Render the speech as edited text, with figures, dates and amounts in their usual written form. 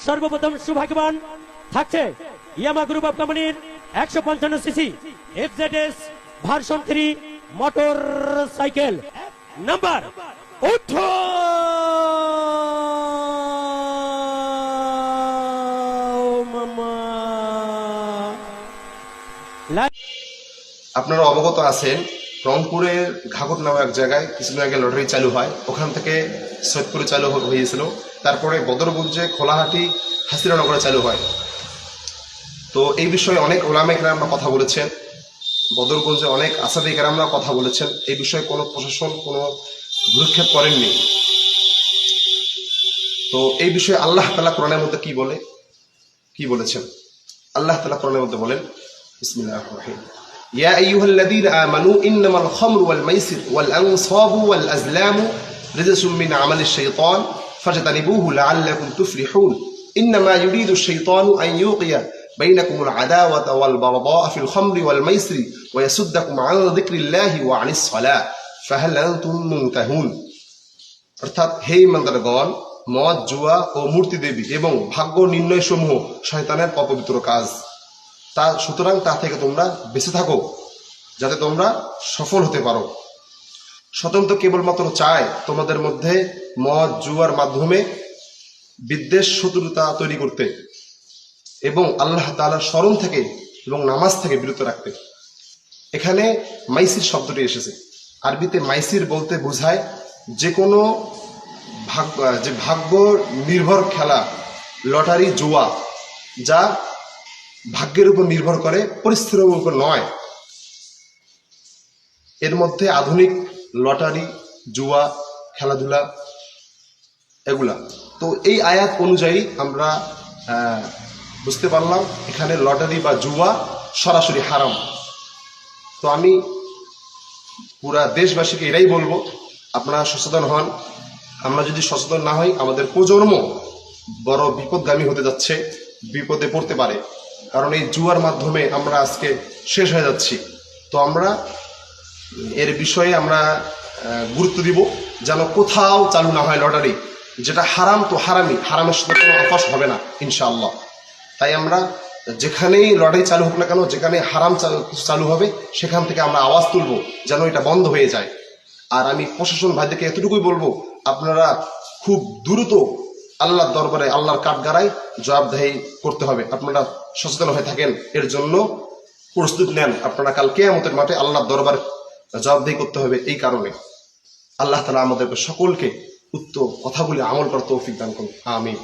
সর্বপ্রথম সৌভাগ্যবান থাকছে ইয়ামা গ্রুপ অফ কোম্পানির 155 CC FZS version 3 motor cycle number 18। আপনারা অবগত আছেন রংপুরের ঘাগর নামে এক জায়গায় কিছুদিন আগে লটারি চালু হয়, ওখান থেকে সৈয়দপুরে চালু হয়েছিল, তারপরে বদরগঞ্জে, খোলাহাটি, হাসিরানগরে চালু হয়। তো এই বিষয়ে অনেক ওলামা কেরামরা কথা বলেছেন, বদরগঞ্জে অনেক আসাদে কেরামরা কথা বলেছেন। এই বিষয়ে কোনো প্রশাসন কোনো ভ্রুক্ষেপ করেননি। তো এই বিষয়ে আল্লাহ তাআলা কোরআনের মধ্যে কি বলেছেন? আল্লাহ তাআলা কোরআনের মধ্যে বলেন, বিসমিল্লাহির রহমানির রহিম, يا أيها الذين آمنوا إنما الخمر والميسر والأنصاب والأزلام رجس من عمل الشيطان فاجتنبوه لعلكم تفلحون إنما يريد الشيطان أن يوقع بينكم العداوة والبغضاء في الخمر والميسر ويصدكم عن ذكر الله وعن الصلاة فهل أنتم منتهون। অর্থাৎ হে ইমানদারগণ, মদ, জুয়া ও মূর্তি দেবী এবং ভাগ্য নির্ণয় সমূহ শয়তানের অপবিত্র কাজ, সুতরাং তা থেকে তোমরা বেঁচে থাকো যাতে তোমরা সফল হতে পারো। শয়তান তো কেবলমাত্র চায় তোমাদের মধ্যে মদ জুয়ার মাধ্যমে বিদ্বেষ, শত্রুতা তৈরি করতে এবং আল্লাহ তাআলার স্মরণ থেকে এবং নামাজ থেকে বিরত রাখতে। এখানে মাইসির শব্দটি এসেছে। আরবিতে মাইসির বলতে বোঝায় যে কোনো ভাগ্য নির্ভর খেলা, লটারি, জুয়া, যা ভাগ্যের উপর নির্ভর করে, পরিস্থিতির উপর নয়। এর মধ্যে আধুনিক লটারি, জুয়া, খেলাধুলা এগুলা। তো এই আয়াত অনুযায়ী আমরা বুঝতে পারলাম এখানে লটারি বা জুয়া সরাসরি হারাম। তো আমি পুরা দেশবাসীকে এটাই বলবো, আপনারা সচেতন হন। আমরা যদি সচেতন না হই, আমাদের প্রজন্ম বড় বিপদগামী হতে যাচ্ছে, বিপদে পড়তে পারে। কারণ এই জুয়ার মাধ্যমে আমরা আজকে শেষ হয়ে যাচ্ছি। তো আমরা এর বিষয়ে আমরা গুরুত্ব দিব যেন কোথাও চালু না হয় লটারি। যেটা হারাম তো হারামই, হারামের সাথে কোনো আপোষ হবে না ইনশাআল্লাহ। তাই আমরা যেখানেই লটারি চালু হোক না কেন, যেখানে হারাম চালু হবে সেখান থেকে আমরা আওয়াজ তুলব যেন এটা বন্ধ হয়ে যায়। আর আমি প্রশাসন ভাইদেরকে এতটুকুই বলবো, আপনারা খুব দ্রুত আল্লাহর দরবারে, আল্লাহর কাঠগড়ায় জবাবদেহি করতে হবে। আপনারা সচেতন হয়ে থাকেন, এর জন্য প্রস্তুত নেন। আপনারা কাল কিয়ামতের মাঠে আল্লাহর দরবারে জবাবদেহি করতে হবে। এই কারণে আল্লাহ তাআলা আমাদের সকলকে উত্তম কথাগুলি আমল করার তৌফিক দান করুন। আমিন।